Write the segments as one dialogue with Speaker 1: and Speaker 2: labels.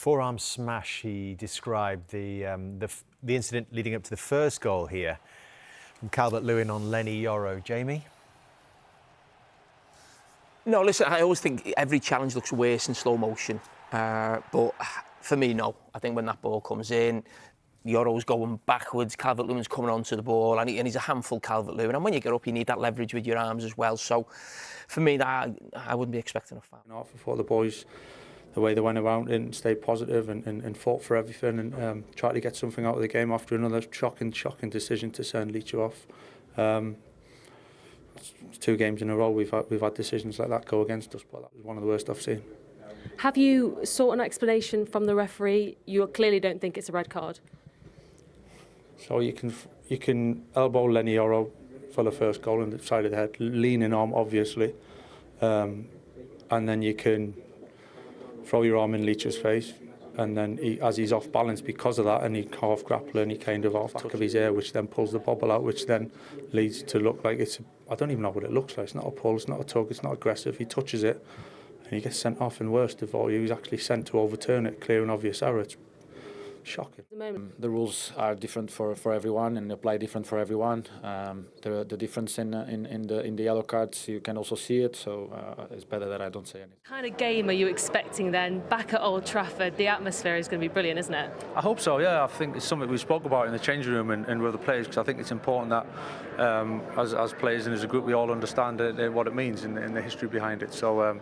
Speaker 1: Forearm smash, he described the incident leading up to the first goal here from Calvert-Lewin on Lenny Yoro. Jamie?
Speaker 2: No, listen, I always think every challenge looks worse in slow motion. But for me, no. I think when that ball comes in, Yoro's going backwards, Calvert-Lewin's coming onto the ball, and he's a handful, Calvert-Lewin. And when you get up, you need that leverage with your arms as well. So for me, I wouldn't be expecting a foul.
Speaker 3: I thought the boys, the way they went around it and stayed positive and fought for everything and tried to get something out of the game after another shocking decision to send Leeds off. It's 2 games in a row we've had decisions like that go against us, but that was one of the worst I've seen.
Speaker 4: Have you sought an explanation from the referee? You clearly don't think it's a red card.
Speaker 3: So you can elbow Lenny Yoro for the first goal in the side of the head, leaning arm obviously, and then you can throw your arm in Leach's face, and then as he's off balance because of that, and he half grappling, he kind of off back of his ear, which then pulls the bobble out, which then leads to look like I don't even know what it looks like. It's not a pull, it's not a tug, it's not aggressive. He touches it and he gets sent off, and worst of all, he was actually sent to overturn it, clear and obvious error. It's shocking.
Speaker 5: The rules are different for everyone and apply different for everyone. The difference in the yellow cards, you can also see it, so it's better that I don't say anything.
Speaker 4: What kind of game are you expecting then? Back at Old Trafford, the atmosphere is going to be brilliant, isn't it?
Speaker 3: I hope so, yeah. I think it's something we spoke about in the changing room and with the players, because I think it's important that as players and as a group we all understand what it means and the history behind it. So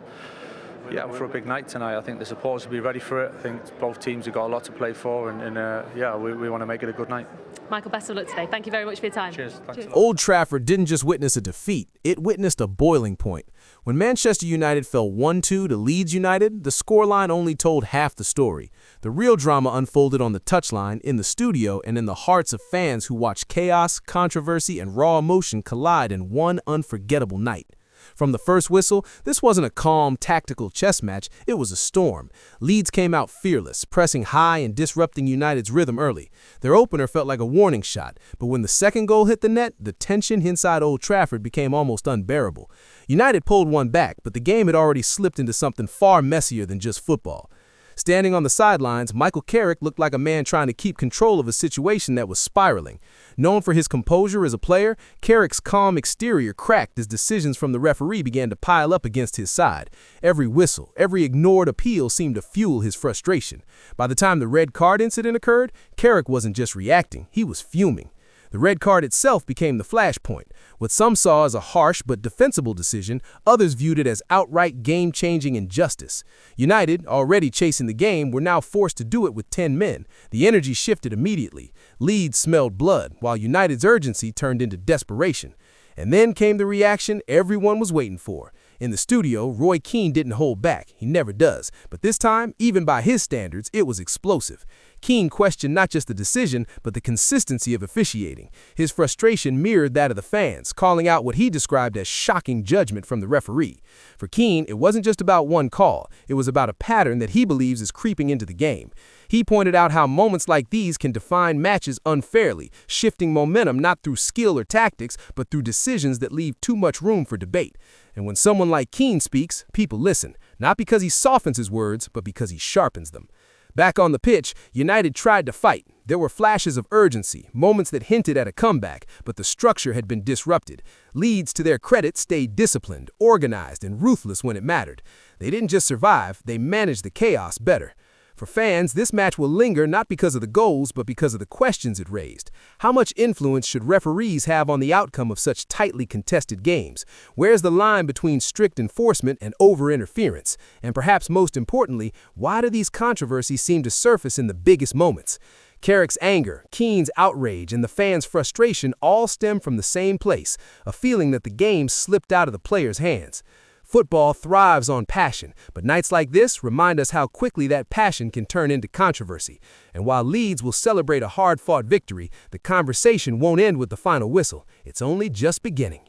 Speaker 3: yeah, for a big night tonight, I think the supporters will be ready for it. I think both teams have got a lot to play for, and yeah, we want to make it a good night.
Speaker 4: Michael, best of luck today. Thank you very much for your time.
Speaker 3: Cheers. Thanks a lot.
Speaker 6: Old Trafford didn't just witness a defeat, it witnessed a boiling point. When Manchester United fell 1-2 to Leeds United, the scoreline only told half the story. The real drama unfolded on the touchline, in the studio, and in the hearts of fans who watched chaos, controversy, and raw emotion collide in one unforgettable night. From the first whistle, this wasn't a calm, tactical chess match, it was a storm. Leeds came out fearless, pressing high and disrupting United's rhythm early. Their opener felt like a warning shot, but when the second goal hit the net, the tension inside Old Trafford became almost unbearable. United pulled one back, but the game had already slipped into something far messier than just football. Standing on the sidelines, Michael Carrick looked like a man trying to keep control of a situation that was spiraling. Known for his composure as a player, Carrick's calm exterior cracked as decisions from the referee began to pile up against his side. Every whistle, every ignored appeal seemed to fuel his frustration. By the time the red card incident occurred, Carrick wasn't just reacting, he was fuming. The red card itself became the flashpoint. What some saw as a harsh but defensible decision, others viewed it as outright game-changing injustice. United, already chasing the game, were now forced to do it with 10 men. The energy shifted immediately. Leeds smelled blood, while United's urgency turned into desperation. And then came the reaction everyone was waiting for. In the studio, Roy Keane didn't hold back. He never does. But this time, even by his standards, it was explosive. Keane questioned not just the decision, but the consistency of officiating. His frustration mirrored that of the fans, calling out what he described as shocking judgment from the referee. For Keane, it wasn't just about one call. It was about a pattern that he believes is creeping into the game. He pointed out how moments like these can define matches unfairly, shifting momentum not through skill or tactics, but through decisions that leave too much room for debate. And when someone like Keane speaks, people listen, not because he softens his words, but because he sharpens them. Back on the pitch, United tried to fight. There were flashes of urgency, moments that hinted at a comeback, but the structure had been disrupted. Leeds, to their credit, stayed disciplined, organized, and ruthless when it mattered. They didn't just survive, they managed the chaos better. For fans, this match will linger not because of the goals, but because of the questions it raised. How much influence should referees have on the outcome of such tightly contested games? Where's the line between strict enforcement and over-interference? And perhaps most importantly, why do these controversies seem to surface in the biggest moments? Carrick's anger, Keane's outrage, and the fans' frustration all stem from the same place, a feeling that the game slipped out of the players' hands. Football thrives on passion, but nights like this remind us how quickly that passion can turn into controversy. And while Leeds will celebrate a hard-fought victory, the conversation won't end with the final whistle. It's only just beginning.